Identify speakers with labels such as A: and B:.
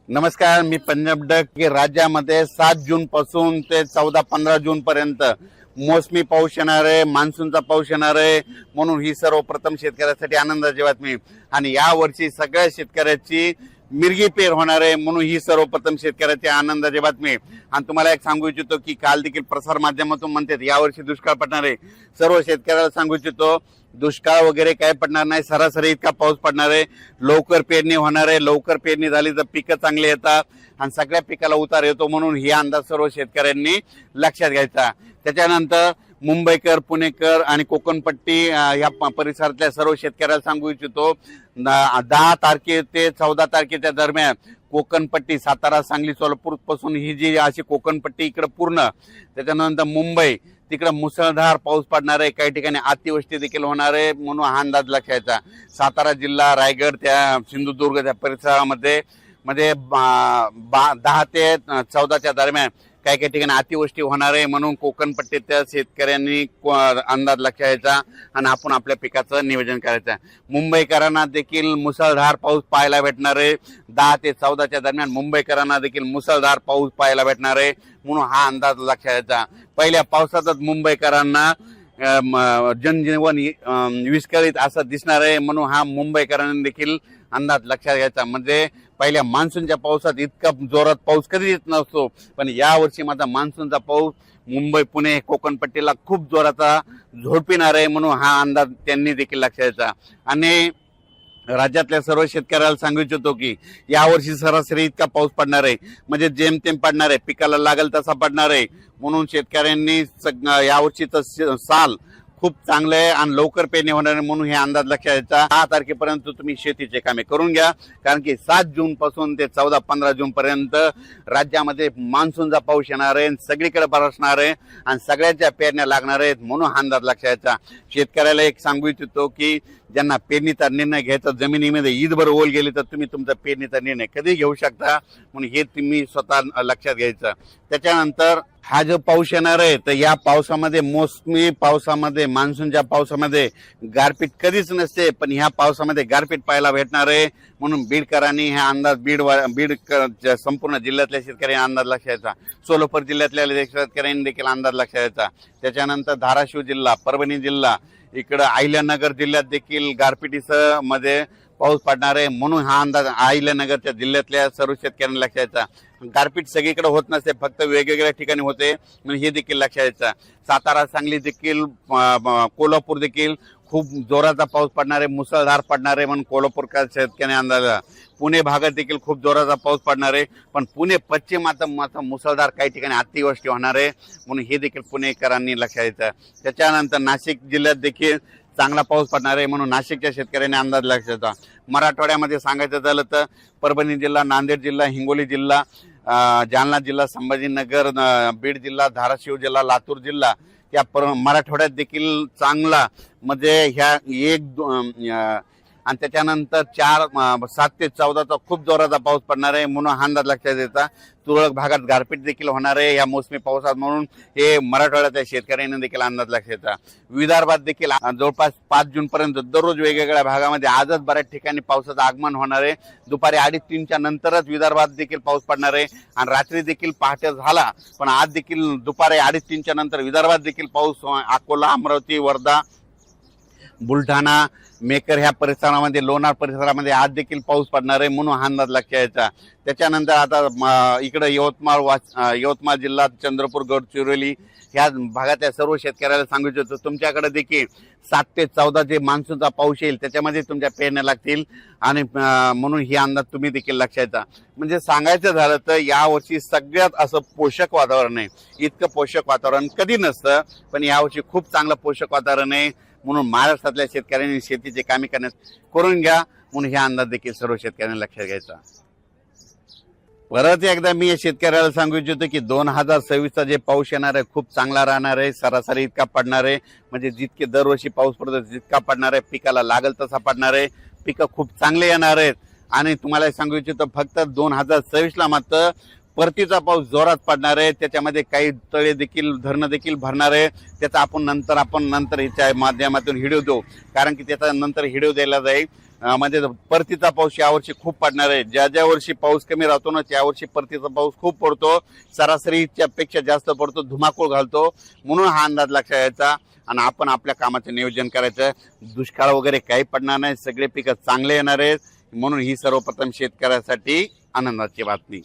A: नमस्कार, मी पंजाब डक की राज्यामध्ये 7 जून पासून ते 14-15 जून पर्यंत मोसमी पाऊस येणार आहे, मान्सूनचा पाऊस येणार आहे. म्हणून ही सर्वप्रथम शेतकऱ्यासाठी आनंदाची बातमी. आणि या वर्षी सगळ्या शेतकऱ्याची मिरगी पेर होणार आहे, म्हणून ही सर्वप्रथम शेतकऱ्याची आनंदाची बातमी. आणि तुम्हाला एक सांगू इच्छितो की काल देखील प्रसार माध्यमातून म्हणतात यावर्षी दुष्काळ पडणार आहे. सर्व शेतकऱ्याला सांगू इच्छितो दुष्काळ वगैरे काय पडणार नाही, सरासरी इतका पाऊस पडणार आहे. लवकर पेरणी होणार आहे. लवकर पेरणी झाली तर पिकं चांगली येतात आणि सगळ्या पिकाला उतार येतो. म्हणून ही अंदाज सर्व शेतकऱ्यांनी लक्षात घ्यायचा. त्याच्यानंतर मुंबईकर, पुणेकर आणि कोकणपट्टी या परिसरातल्या सर्व शेतकऱ्याला सांगू इच्छितो 10 तारखे ते 14 तारखेच्या दरम्यान कोकणपट्टी सातारा, सांगली, सोलापूर पासून ही जी अशी कोकणपट्टी इकडे पूर्ण, त्याच्यानंतर मुंबई तिकडे मुसळधार पाऊस पडणार आहे. काही ठिकाणी अतिवृष्टी देखील होणार आहे, म्हणून हा अंदाज लक्षात. सातारा जिल्हा, रायगड, त्या सिंधुदुर्ग त्या परिसरामध्ये 10 ते 14च्या दरम्यान काही काही ठिकाणी अतिवृष्टी होणार आहे. म्हणून कोकणपट्टीच्या शेतकऱ्यांनी अंदाज लक्षात आणि आपण आपल्या पिकाचं नियोजन करायचं. मुंबईकरांना देखील मुसळधार पाऊस पाहायला भेटणार आहे. 10 ते 14च्या दरम्यान मुंबईकरांना देखील मुसळधार पाऊस पाहायला भेटणार आहे, म्हणून हा अंदाज लक्षात. पहिल्या पावसातच मुंबईकरांना जनजीवन विस्कळीत असं दिसणार आहे, म्हणून हा मुंबईकरांनी देखील अंदाज लक्षात घ्यायचा. म्हणजे पहिल्या मान्सूनच्या पावसात इतका जोरात पाऊस कधी येत नसतो, पण यावर्षी माझा मान्सूनचा पाऊस मुंबई, पुणे, कोकणपट्टीला खूप जोराचा झोडपिणार आहे, म्हणून हा अंदाज त्यांनी देखील लक्षात घ्यायचा. आणि राज्यातल्या सर्व शेतकऱ्याला सांगू इच्छितो की यावर्षी सरासरी इतका पाऊस पडणार आहे, म्हणजे जेमतेम पडणार आहे, पिकाला लागेल तसा पडणार आहे. म्हणून शेतकऱ्यांनी यावर्षीचं साल खूप चांगलं आहे आणि लवकर पेरणी होणार आहे, म्हणून हे अंदाज लक्षात घ्यायचा. 10 तारखेपर्यंत तुम्ही शेतीचे कामे करून घ्या, कारण की 7 जून पासून ते 14-15 जून पर्यंत राज्यामध्ये मान्सूनचा पाऊस येणार आहे, सगळीकडे बरसणार आहे आणि सगळ्यांच्या पेरण्या लागणार आहेत, म्हणून हा अंदाज लक्षात घ्यायचा. शेतकऱ्याला एक सांगू इच्छितो की ज्यांना पेरणीचा निर्णय घ्यायचा, जमिनीमध्ये ईदभर ओल गेली तर तुम्ही तुमचा पेरणीचा निर्णय कधी घेऊ शकता, म्हणून हे तुम्ही स्वतः लक्षात घ्यायचं. त्याच्यानंतर हा जो पाऊस येणार आहे तर या पावसामध्ये, मोसमी पावसामध्ये, मान्सूनच्या पावसामध्ये गारपीट कधीच नसते, पण ह्या पावसामध्ये गारपीट पाहायला भेटणार आहे. म्हणून बीडकरांनी हा अंदाज बीड संपूर्ण जिल्ह्यातल्या शेतकऱ्यांनी अंदाज लक्षात घ्यायचा. सोलापूर जिल्ह्यातल्या शेतकऱ्यांनी देखील अंदाज लक्षात घ्यायचा. त्याच्यानंतर धाराशिव जिल्हा, परभणी जिल्हा, इकडं अहिल्यानगर जिल्ह्यात देखील गारपिटीसह मध्ये पाऊस पडणार आहे, म्हणून हा अंदाज अहिल्यानगरच्या जिल्ह्यातल्या सर्व शेतकऱ्यांनी लक्षात घ्यायचा. गारपीट सगळीकडे होत नसते, फक्त वेगवेगळ्या ठिकाणी होते, म्हणून हे देखील लक्षात घ्यायचं. सातारा, सांगली देखील, कोल्हापूर देखील खूप जोराचा पाऊस पडणार आहे, मुसळधार पडणार आहे, म्हणून कोल्हापूरच्या शेतकऱ्यांनी अंदाज. पुणे भागात देखील खूप जोराचा पाऊस पडणार आहे, पण पुणे पश्चिमात मुसळधार काही ठिकाणी अतिवृष्टी होणार आहे, म्हणून हे देखील पुणेकरांनी लक्षात घ्यायचं. त्याच्यानंतर नाशिक जिल्ह्यात देखील चांगला पाऊस पडणार आहे, म्हणून नाशिकच्या शेतकऱ्यांनी अंदाज लक्षात घ्यायचा. मराठवाड्यामध्ये सांगायचं झालं तर परभणी जिल्हा, नांदेड जिल्हा, हिंगोली जिल्हा, जालना जिल्हा, संभाजीनगर, बीड जिल्हा, धाराशिव जिल्हा, लातूर जिल्हा या मराठवाड्यात देखील चांगला, म्हणजे ह्या आणि त्याच्यानंतर 7 ते 14चा खूप जोराचा पाऊस पडणार आहे, म्हणून हा अंदाज लक्षात द्यायचा. तुरळक भागात गारपीट देखील होणार आहे या मोसमी पावसात, म्हणून हे मराठवाड्याच्या शेतकऱ्यांनी देखील अंदाज लक्षात द्यायचा. विदर्भात देखील जवळपास 5 जून पर्यंत दररोज वेगवेगळ्या भागामध्ये आजच बऱ्याच ठिकाणी पावसाचं आगमन होणार आहे. दुपारी 2:30-3च्या नंतरच विदर्भात देखील पाऊस पडणार आहे आणि रात्री देखील पहाटे झाला, पण आज देखील दुपारी 2:30-3च्या नंतर विदर्भात देखील पाऊस, अकोला, अमरावती, वर्धा, बुलढाणा, मेकर ह्या परिसरामध्ये, लोणार परिसरामध्ये आज देखील पाऊस पडणार आहे, म्हणून हा अंदाज लक्षात घ्यायचा. त्याच्यानंतर आता इकडे यवतमाळ जिल्हा, चंद्रपूर, गडचिरोली ह्या भागातल्या सर्व शेतकऱ्याला सांगू इच्छितो तुमच्याकडे देखील 7 ते 14 जे मान्सूनचा पाऊस येईल त्याच्यामध्ये तुमच्या पेरण्या लागतील, आणि म्हणून ही अंदाज तुम्ही देखील लक्षात घ्या. म्हणजे सांगायचं झालं तर यावर्षी सगळ्यात असं पोषक वातावरण आहे. इतकं पोषक वातावरण कधी नसतं, पण यावर्षी खूप चांगलं पोषक वातावरण आहे, म्हणून महाराष्ट्रातल्या शेतकऱ्यांनी शेतीचे कामे करून घ्या, म्हणून हा अंदाज देखील सर्व शेतकऱ्यांनी लक्षात घ्यायचा. परत एकदा मी शेतकऱ्याला सांगू इच्छितो की 2026चा जे पाऊस येणार आहे खूप चांगला राहणार आहे. सरासरी इतका पडणार आहे, म्हणजे जितके दरवर्षी पाऊस पडतो जितका पडणार आहे, पिकाला लागल तसा पडणार आहे. पिकं खूप चांगले येणार आहेत. आणि तुम्हाला सांगू इच्छितो फक्त 2026ला मात्र परतीचा पाऊस जोरात पडणार आहे. त्याच्यामध्ये काही तळे देखील, धरणं देखील भरणार आहे. त्याचा आपण नंतर याच्या माध्यमातून व्हिडिओ देऊ, कारण की त्याचा नंतर व्हिडिओ द्यायला जाईल. म्हणजे परतीचा पाऊस यावर्षी खूप पडणार आहे. ज्या ज्या वर्षी पाऊस कमी राहतो ना त्या वर्षी परतीचा पाऊस खूप पडतो, सरासरीच्या पेक्षा जास्त पडतो, धुमाकूळ घालतो. म्हणून हा अंदाज लक्षात घ्यायचा आणि आपण आपल्या कामाचं नियोजन करायचं. दुष्काळ वगैरे काही पडणार नाही, सगळे पिकं चांगले येणार आहेत. म्हणून ही सर्वप्रथम शेतकऱ्यासाठी आनंदाची बातमी.